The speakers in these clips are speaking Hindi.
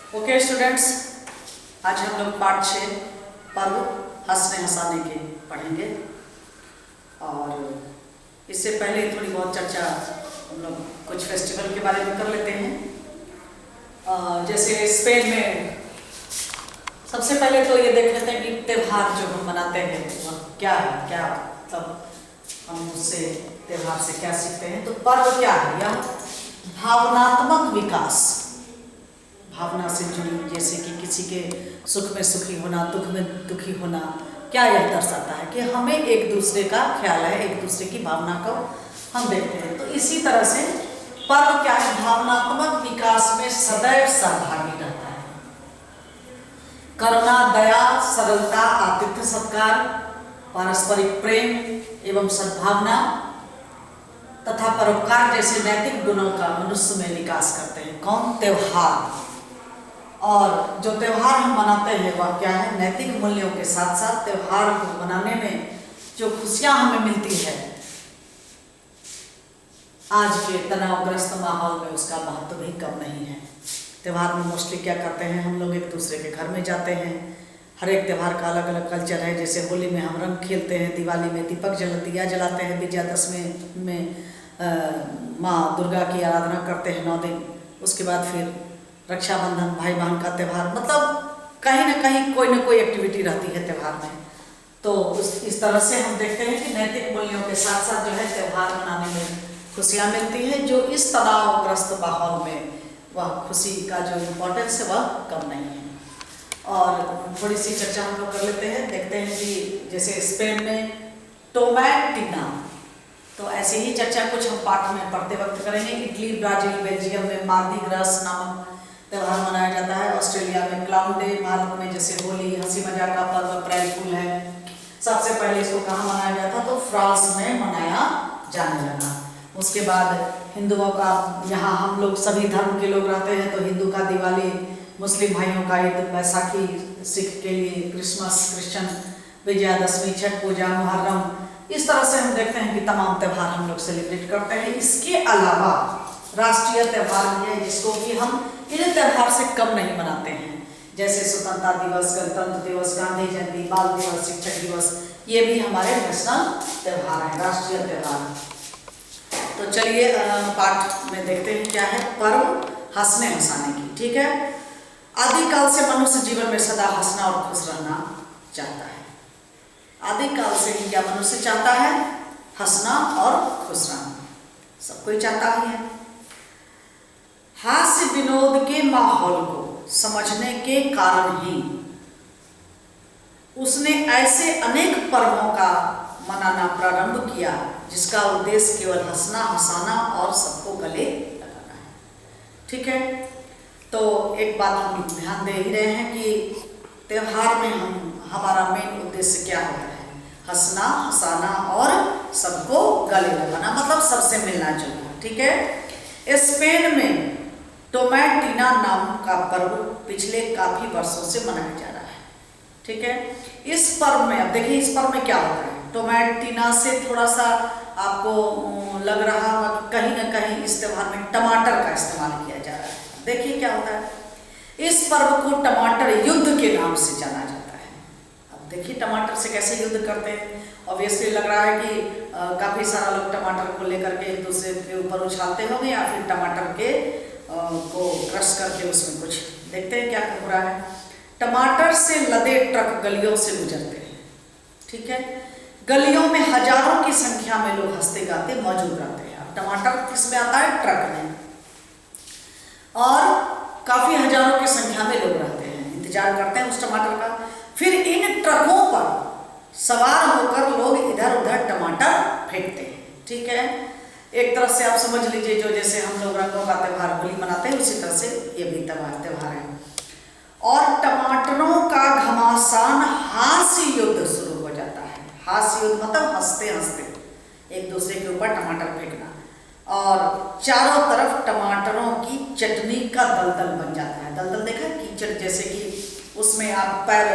ओके स्टूडेंट्स, आज हम लोग पाठ 6 पर्व हंसने हंसाने के पढ़ेंगे। और इससे पहले थोड़ी बहुत चर्चा हम लोग कुछ फेस्टिवल के बारे में कर लेते हैं। जैसे स्पेन में सबसे पहले तो ये देख लेते हैं कि त्यौहार जो हम मनाते हैं वह क्या है, क्या मतलब हम उससे त्यौहार से क्या सीखते हैं। तो पर्व क्या है? यह भावनात्मक विकास, भावना से जुड़ी, जैसे कि किसी के सुख में सुखी होना, दुख में दुखी होना, क्या यह दर्शाता है कि हमें एक दूसरे का ख्याल है, एक दूसरे की भावना को हम देखते हैं। तो इसी तरह से पर्व क्या है? भावनात्मक विकास में सदैव सहभागी रहता है। करुणा, दया, सरलता, आतिथ्य सत्कार, पारस्परिक प्रेम एवं सद्भावना तथा परोपकार जैसे नैतिक गुणों का मनुष्य में विकास करते हैं। कौन? त्योहार। और जो त्यौहार हम मनाते हैं वह क्या है? नैतिक मूल्यों के साथ साथ त्यौहार को मनाने में जो खुशियां हमें मिलती है आज के तनावग्रस्त माहौल में, उसका महत्व भी कम नहीं है। त्यौहार में मोस्टली क्या करते हैं हम लोग? एक दूसरे के घर में जाते हैं। हर एक त्यौहार का अलग अलग कल्चर है। जैसे होली में हम रंग खेलते हैं, दिवाली में दीपक दिया जलाते हैं, विजयादशमी में माँ दुर्गा की आराधना करते हैं 9 दिन। उसके बाद फिर रक्षाबंधन, भाई बहन का त्यौहार, मतलब कहीं ना कहीं कोई ना कोई एक्टिविटी रहती है त्यौहार में। तो इस तरह से हम देखते हैं कि नैतिक मूल्यों के साथ साथ जो है त्यौहार मनाने में खुशियाँ मिलती हैं, जो इस तनावग्रस्त माहौल में वह खुशी का जो इम्पोर्टेंस है वह कम नहीं है। और थोड़ी सी चर्चा हम लोग कर लेते हैं। देखते हैं कि जैसे स्पेन में टोमैटिना, तो ऐसे ही चर्चा कुछ हम पाठ में पढ़ते वक्त करेंगे। इटली, ब्राजील, बेल्जियम में मार्दी ग्रास नामक त्यौहार मनाया जाता है। ऑस्ट्रेलिया में क्लाउन डे, भारत में जैसे होली हंसी मजाक का पर्व अप्रैल फूल है। सबसे पहले इसको कहाँ मनाया गया था? तो फ्रांस में मनाया जाने लगा। उसके बाद हिंदुओं का, यहाँ हम लोग सभी धर्म के लोग रहते हैं, तो हिंदू का दिवाली, मुस्लिम भाइयों का ईद, बैसाखी, सिख के लिए क्रिसमस, क्रिश्चियन विजयादशमी, छठ पूजा, मुहर्रम, इस तरह से हम देखते हैं कि तमाम त्यौहार हम लोग सेलिब्रेट करते हैं। इसके अलावा राष्ट्रीय त्यौहार भी है जिसको कि हम इन त्यौहार से कम नहीं मनाते हैं। जैसे स्वतंत्रता दिवस, गणतंत्र दिवस, गांधी जयंती, बाल दिवस, शिक्षक दिवस, ये भी हमारे नेशनल त्यौहार हैं, राष्ट्रीय त्यौहार। तो चलिए पाठ में देखते हैं क्या है पर्व हंसने हंसाने की। ठीक है। आदिकाल से मनुष्य जीवन में सदा हंसना और खुश रहना चाहता है। आदिकाल से ही क्या मनुष्य चाहता है? हंसना और खुश रहना, सब कोई चाहता ही है। हास्य विनोद के माहौल को समझने के कारण ही उसने ऐसे अनेक पर्वों का मनाना प्रारंभ किया जिसका उद्देश्य केवल हंसना, हंसाना और सबको गले लगाना है। ठीक है। तो एक बात हम ध्यान दे ही रहे हैं कि त्यौहार में हमारा मेन उद्देश्य क्या होता है? हंसना, हंसाना और सबको गले लगाना, मतलब सबसे मिलना जुलना। ठीक है। स्पेन में टोमैटिना नाम का पर्व पिछले काफी वर्षों से मनाया जा रहा है। ठीक है। इस पर्व में अब देखिए, इस पर्व में क्या होता है? टोमैटिना से थोड़ा सा आपको लग रहा होगा कि कहीं ना कहीं इस त्यौहार में टमाटर का इस्तेमाल किया जा रहा है। देखिए क्या होता है। इस पर्व को टमाटर युद्ध के नाम से जाना जाता है। अब देखिए टमाटर से कैसे युद्ध करते हैं। ऑब्वियसली लग रहा है कि काफी सारा लोग टमाटर को लेकर के एक दूसरे के ऊपर उछालते होंगे, या फिर टमाटर के को क्रश करके उसमें कुछ देखते हैं क्या हो रहा है। टमाटर से लदे ट्रक गलियों से गुजरते हैं। ठीक है। गलियों में हजारों की संख्या में लोग हंसते गाते मौजूद रहते हैं। अब टमाटर किस में आता है? ट्रक में। और काफी हजारों की संख्या में लोग रहते हैं, इंतजार करते हैं उस टमाटर का। फिर इन ट्रकों पर सवार होकर लोग इधर उधर टमाटर फेंकते हैं। ठीक है। एक तरह से आप समझ लीजिए, जो जैसे हम लोग रंगों का त्यौहार होली मनाते हैं, उसी तरह से ये भी त्यौहार है। और टमाटरों का घमासान हास्य युद्ध शुरू हो जाता है। हास्य युद्ध मतलब हंसते हंसते एक दूसरे के ऊपर टमाटर फेंकना, और चारों तरफ टमाटरों की चटनी का दलदल बन जाता है। दलदल देखा, कीचड़ जैसे कि उसमें आप पैर,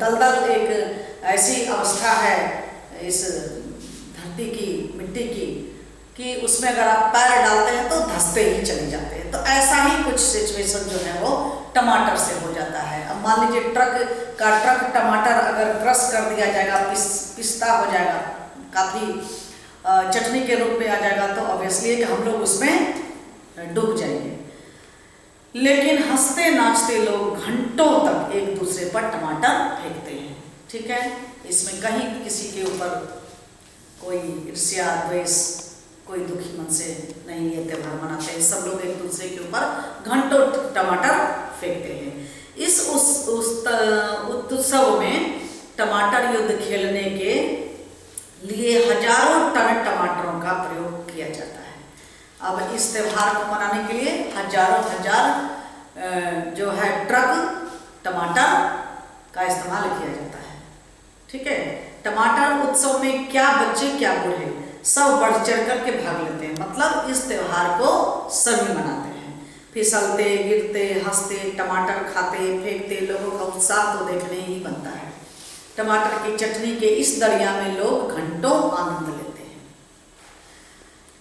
दलदल एक ऐसी अवस्था है इस धरती की, मिट्टी की, कि उसमें अगर आप पैर डालते हैं तो धंसते ही चले जाते हैं। थे। तो ऐसा ही कुछ सिचुएशन जो है वो टमाटर से हो जाता है। अब मान लीजिए ट्रक टमाटर अगर क्रश कर दिया जाएगा, पिस्ता हो जाएगा, काफ़ी चटनी के रूप में आ जाएगा, तो ऑब्वियसली है कि हम लोग उसमें डूब जाएंगे। लेकिन हंसते नाचते लोग घंटों तक एक दूसरे पर टमाटर फेंकते हैं। ठीक है, इसमें कहीं किसी के ऊपर कोई ईर्ष्या द्वेष, कोई दुखी मन से नहीं ये त्यौहार मनाते हैं। सब लोग एक दूसरे के ऊपर घंटों टमाटर फेंकते हैं। इस उत्सव में टमाटर युद्ध खेलने के लिए हजारों टन टमाटरों का प्रयोग किया जाता है। अब इस त्यौहार को मनाने के लिए हजार जो है ट्रक टमाटर का इस्तेमाल किया जाता है। ठीक है, टमाटर उत्सव में क्या बच्चे क्या बूढ़े सब बढ़ चढ़ कर के भाग लेते हैं। मतलब इस त्यौहार को सभी मनाते हैं। फिसलते, गिरते, हंसते, टमाटर खाते, फेंकते, लोगों का उत्साह तो देखने ही बनता है। टमाटर की चटनी के इस दरिया में लोग घंटों आनंद लेते हैं।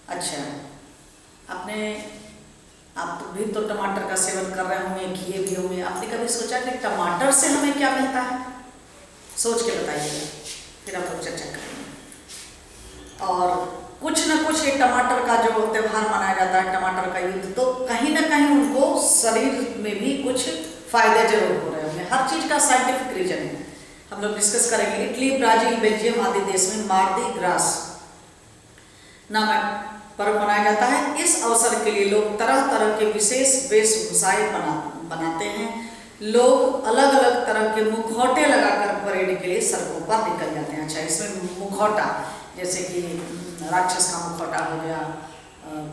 अच्छा, आप तो भी तो टमाटर का सेवन कर रहे होंगे, किए भी होंगे। आपने कभी सोचा कि टमाटर से हमें क्या मिलता है? सोच के बताइएगा, फिर हम लोग चर्चा करेंगे। और कुछ न कुछ ये टमाटर का जो त्यौहार मनाया जाता है, टमाटर का युद्ध, तो कहीं ना कहीं उनको शरीर में भी कुछ फायदे जरूर हो रहे होंगे। हर चीज का साइंटिफिक रीजन है, हम लोग डिस्कस करेंगे। इटली, ब्राजील, बेल्जियम आदि देश में मार्दी ग्रास नामक पर्व मनाया जाता है। इस अवसर के लिए लोग तरह तरह के विशेष वेशभूषाएं बनाते हैं। लोग अलग अलग तरह के मुखौटे लगाकर परेड के लिए सड़कों पर निकल जाते हैं। अच्छा, इसमें मुखौटा जैसे कि राक्षस का मुखौटा हो गया,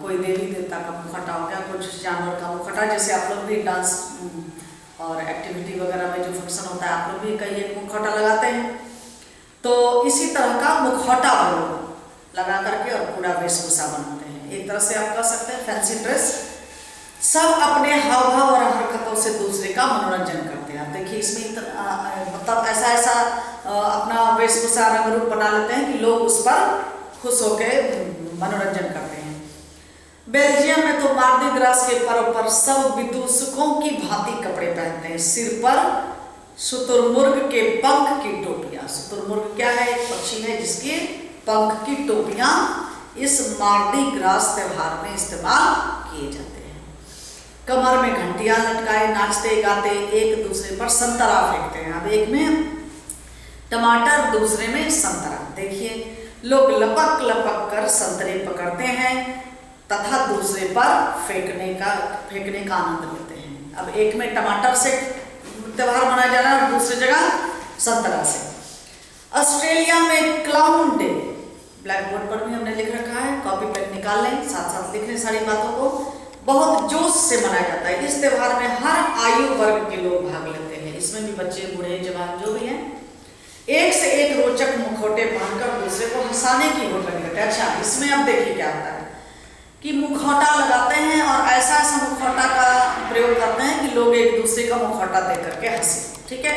कोई देवी देवता का मुखौटा हो गया, कुछ जानवर का मुखौटा, जैसे आप लोग भी डांस और एक्टिविटी वगैरह में जो फंक्शन होता है, आप लोग भी कई एक मुखौटा लगाते हैं। तो इसी तरह का मुखौटा लोग लगा करके और पूरा वेशभूषा बनाते हैं। एक तरह से आप कह सकते हैं फैंसी ड्रेस। सब अपने हाव भाव और हरकतों से दूसरे का मनोरंजन करते हैं। आप देखिए इसमें मतलब ऐसा अपना वेशभूषा रंग रूप बना लेते हैं कि लोग उस पर खुश होकर मनोरंजन करते हैं। बेल्जियम में तो मार्दी ग्रास के पर्व पर सब विदूषकों की भांति कपड़े पहनते हैं। सिर पर शुतुरमुर्ग के पंख की टोपियां। शुतुरमुर्ग क्या है? एक पक्षी है जिसके पंख की टोपियां इस मार्दी ग्रास त्यौहार में इस्तेमाल किए जाते हैं। कमर में घंटियां लटकाए नाचते गाते एक दूसरे पर संतरा फेंकते हैं। अब एक में टमाटर, दूसरे में संतरा। देखिए, लोग लपक लपक कर संतरे पकड़ते हैं तथा दूसरे पर फेंकने का आनंद लेते हैं। अब एक में टमाटर से त्यौहार मनाया जा रहा है और दूसरी जगह संतरा से। ऑस्ट्रेलिया में क्लाउन डे, ब्लैक बोर्ड पर भी हमने लिख रखा है, कॉपी पेन निकाल लें, साथ साथ लिख लें सारी बातों को। बहुत जोश से मनाया जाता है। इस त्यौहार में हर आयु वर्ग के लोग भाग लेते हैं। इसमें भी बच्चे, बूढ़े, जवान जो भी हैं, एक से एक रोचक मुखौटे पहनकर दूसरे को हंसाने की होड़ लगी रहती है। अच्छा, इसमें अब देखिए क्या होता है कि मुखौटा लगाते हैं और ऐसा मुखौटा का प्रयोग करते हैं कि लोग एक दूसरे का मुखौटा देख करके हंसे। ठीक है,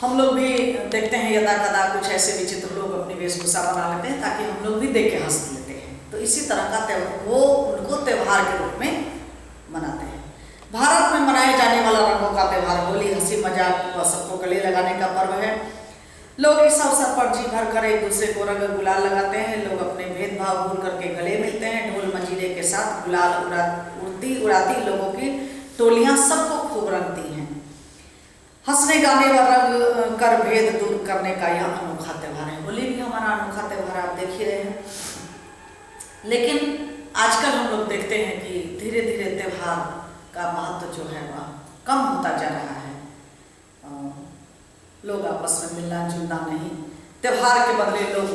हम लोग भी देखते हैं यदा कदा कुछ ऐसे विचित्र लोग अपनी वेशभूषा बना लेते हैं ताकि हम लोग भी देख के हंस लेते हैं। तो इसी तरह का त्यौहार वो उनको त्यौहार के रूप में मनाते हैं। भारत में मनाए जाने वाला रंगों का त्यौहार होली हंसी मजाक व सबको गले लगाने का पर्व है। लोग इस अवसर पर जी भर कर एक दूसरे को रंग गुलाल लगाते हैं। लोग अपने भेदभाव भूल करके गले मिलते हैं। ढोल मंजीरे के साथ गुलाल उड़ाती लोगों की टोलियां सबको खूब रंगती हैं। हंसने गाने व रंग कर भेद दूर करने का यह अनोखा त्यौहार है। होली भी हमारा अनोखा त्यौहार आप देख ही रहे हैं। लेकिन आजकल हम लोग देखते हैं कि धीरे धीरे त्यौहार का महत्व जो है वह कम होता जा रहा है। लोग आपस में मिलना जुलना नहीं, त्यौहार के बदले लोग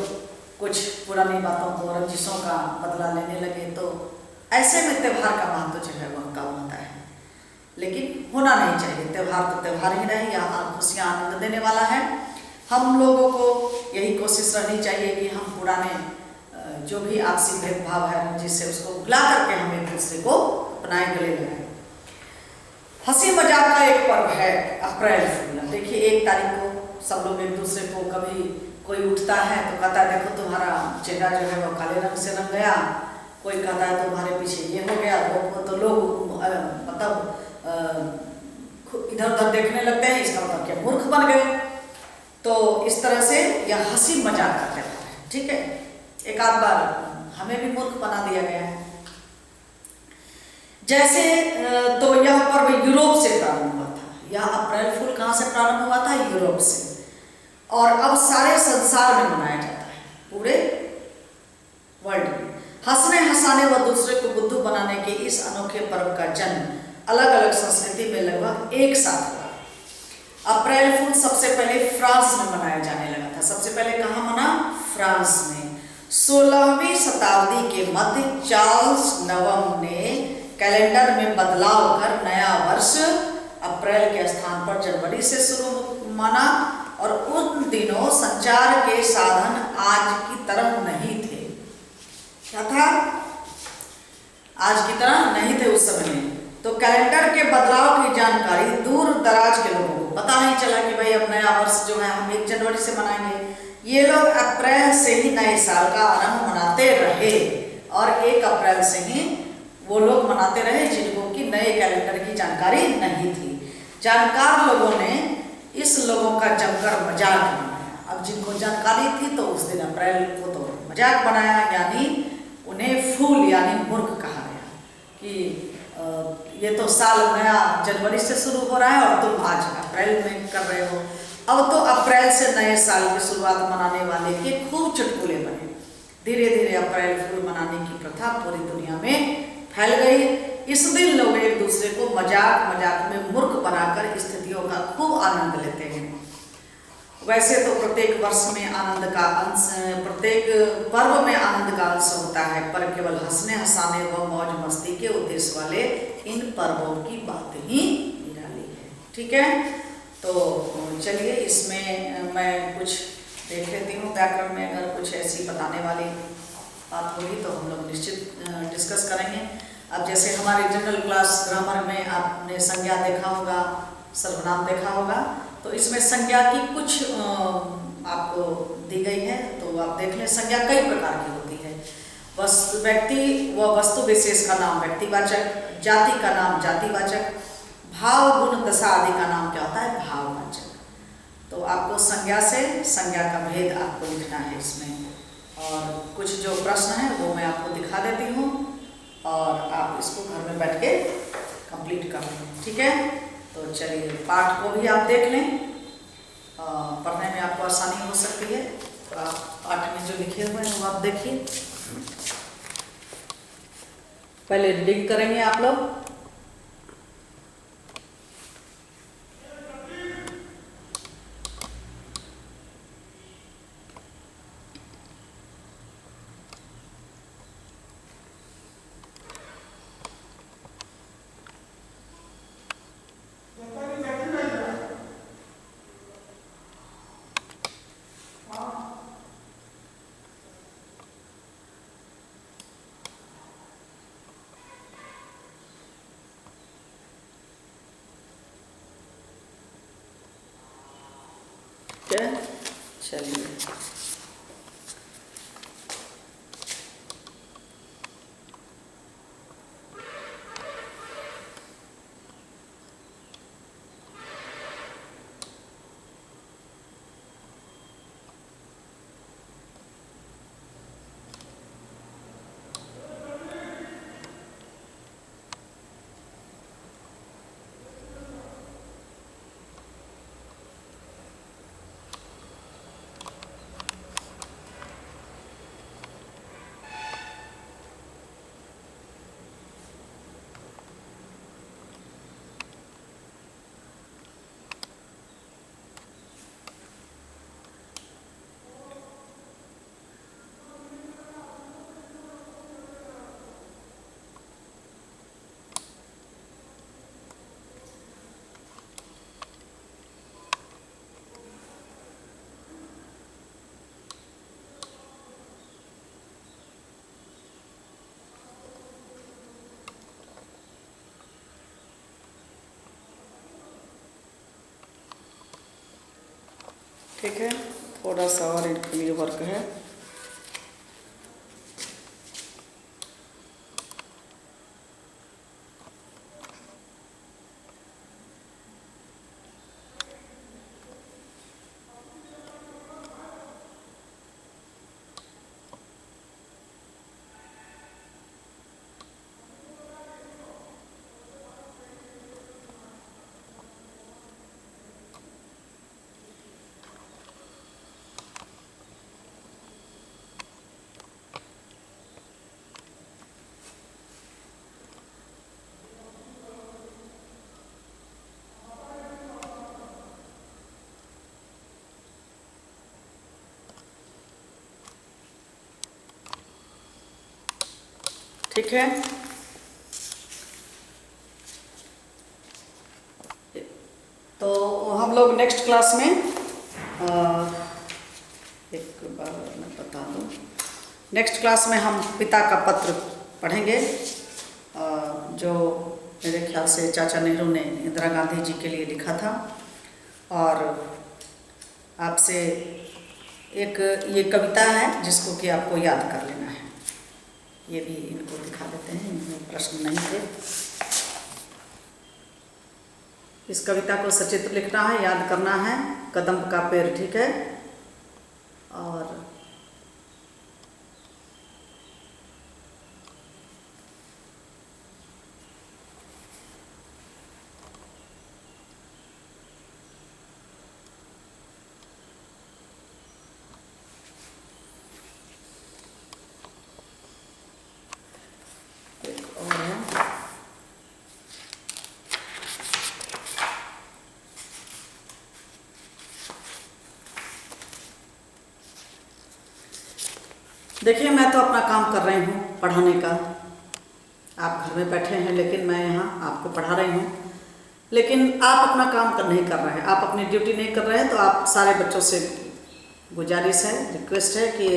कुछ पुरानी बातों को, रंजिशों का बदला लेने लगे। तो ऐसे में त्यौहार का महत्व जो है वह कम होता है। लेकिन होना नहीं चाहिए। त्यौहार तो त्यौहार ही रहे, यहाँ खुशियाँ आनंद देने वाला है। हम लोगों को यही कोशिश रहनी चाहिए कि हम पुराने जो भी आपसी भेदभाव है जिससे उसको भुला करके हम एक दूसरे को अपनाए, गले लगाए। हंसी मजाक का एक पर्व है अप्रैल फूल। देखिए, 1 तारीख को सब लोग एक दूसरे को, कभी कोई उठता है तो कहता है देखो तुम्हारा चेहरा जो है वो काले रंग से रंग गया, कोई कहता है तुम्हारे पीछे ये हो गया, तो लोग मतलब इधर उधर देखने लगते हैं, इसका मतलब क्या मूर्ख बन गए। तो इस तरह से यह हंसी मजाक का त्यौहार है, ठीक है। एक आध बार हमें भी मूर्ख बना दिया गया है। जैसे तो यह पर्व यूरोप से प्रारंभ हुआ था। यह अप्रैल फूल कहाँ से प्रारंभ हुआ था? यूरोप से। और अब सारे संसार में मनाया जाता है, पूरे वर्ल्ड में। हंसने हंसाने व दूसरे को बुद्धू बनाने के इस अनोखे पर्व का जन्म अलग अलग संस्कृति में लगभग एक साथ हुआ। अप्रैल फूल सबसे पहले फ्रांस में मनाया जाने लगा था। सबसे पहले कहाँ मना? फ्रांस में। 16वीं शताब्दी के मध्य चार्ल्स नवम ने कैलेंडर में बदलाव कर नया वर्ष अप्रैल के स्थान पर जनवरी से शुरू माना। और उन दिनों संचार के साधन आज की तरह नहीं थे। क्या था? आज की तरह नहीं थे उस समय में। तो कैलेंडर के बदलाव की जानकारी दूर दराज के लोगों को पता नहीं चला कि भाई अब नया वर्ष जो है हम 1 जनवरी से मनाएंगे। ये लोग अप्रैल से ही नए साल का आरंभ मनाते रहे और 1 अप्रैल से ही वो लोग मनाते रहे जिनको कि नए कैलेंडर की जानकारी नहीं थी। जानकार लोगों ने इस लोगों का जमकर मजाक बनाया। अब जिनको जानकारी थी तो उस दिन अप्रैल को तो मजाक बनाया, यानी उन्हें फूल यानी मूर्ख कहा गया कि ये तो साल नया जनवरी से शुरू हो रहा है और तुम आज अप्रैल में कर रहे हो। अब तो अप्रैल से नए साल की शुरुआत मनाने वाले के खूब चुटकुले बने। धीरे धीरे अप्रैल फूल मनाने की प्रथा पूरी दुनिया में फैल गई। इस दिन लोग एक दूसरे को मजाक मजाक में मूर्ख बनाकर स्थितियों का खूब आनंद लेते हैं। वैसे तो प्रत्येक वर्ष में आनंद का अंश, प्रत्येक पर्व में आनंद का अंश होता है, पर केवल हंसने हंसाने व मौज मस्ती के उद्देश्य वाले इन पर्वों की बात ही निराली है, ठीक है। तो चलिए इसमें मैं कुछ देख लेती हूँ व्याकरण में। अगर कुछ ऐसी बताने वाली बात होगी तो हम लोग निश्चित डिस्कस करेंगे। अब जैसे हमारे जनरल क्लास ग्रामर में आपने संज्ञा देखा होगा, सर्वनाम देखा होगा, तो इसमें संज्ञा की कुछ आपको दी गई है, तो आप देख लें। संज्ञा कई प्रकार की होती है। बस व्यक्ति व वस्तु विशेष का नाम व्यक्तिवाचक, जाति का नाम जातिवाचक, भाव गुण दशा आदि का नाम क्या होता है? भाववाचक। तो आपको संज्ञा से संज्ञा का भेद आपको लिखना है इसमें। और कुछ जो प्रश्न है वो मैं आपको दिखा देती हूँ और आप इसको घर में बैठ के कंप्लीट कर लें, ठीक है। तो चलिए पाठ को भी आप देख लें, पढ़ने में आपको आसानी हो सकती है। तो आप पाठ में जो लिखे हुए हैं वो आप देखिए। पहले रीडिंग करेंगे आप लोग। चलिए ठीक है। थोड़ा सा और इनके लिए वर्क है। ठीक है। तो हम लोग नेक्स्ट क्लास में एक बार मैं बता दूं, नेक्स्ट क्लास में हम पिता का पत्र पढ़ेंगे, जो मेरे ख्याल से चाचा नेहरू ने इंदिरा गांधी जी के लिए लिखा था। और आपसे एक ये कविता है जिसको कि आपको याद कर लेना है। ये भी इनको दिखा देते हैं, इनमें प्रश्न नहीं थे। इस कविता को सचित्र लिखना है, याद करना है। कदम का पेड़, ठीक है। और एक और है, देखिए मैं तो अपना काम कर रही हूँ पढ़ाने का। आप घर में बैठे हैं लेकिन मैं यहाँ आपको पढ़ा रही हूँ, लेकिन आप अपना काम नहीं कर रहे हैं, आप अपनी ड्यूटी नहीं कर रहे हैं। तो आप सारे बच्चों से गुजारिश है, रिक्वेस्ट है कि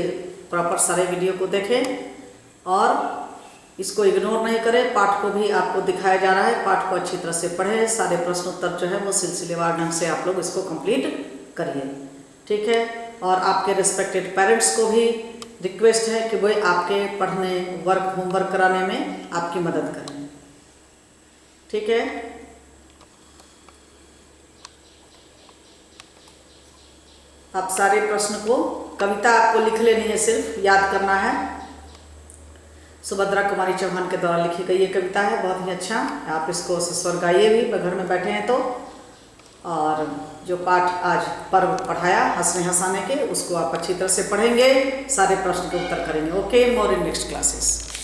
प्रॉपर सारे वीडियो को देखें और इसको इग्नोर नहीं करें। पाठ को भी आपको दिखाया जा रहा है, पाठ को अच्छी तरह से पढ़ें। सारे प्रश्न उत्तर जो है वो सिलसिलेवार ढंग से आप लोग इसको कंप्लीट करिए, ठीक है। और आपके रिस्पेक्टेड पेरेंट्स को भी रिक्वेस्ट है कि वह आपके पढ़ने होमवर्क कराने में आपकी मदद करें, ठीक है। आप सारे प्रश्न को, कविता आपको लिख लेनी है, सिर्फ याद करना है। सुभद्रा कुमारी चौहान के द्वारा लिखी गई ये कविता है, बहुत ही अच्छा। आप इसको सस्वर गाइए भी घर में बैठे हैं तो। और जो पाठ आज पर्व पढ़ाया हंसने हंसाने के, उसको आप अच्छी तरह से पढ़ेंगे, सारे प्रश्न के उत्तर करेंगे। Okay, more in next classes.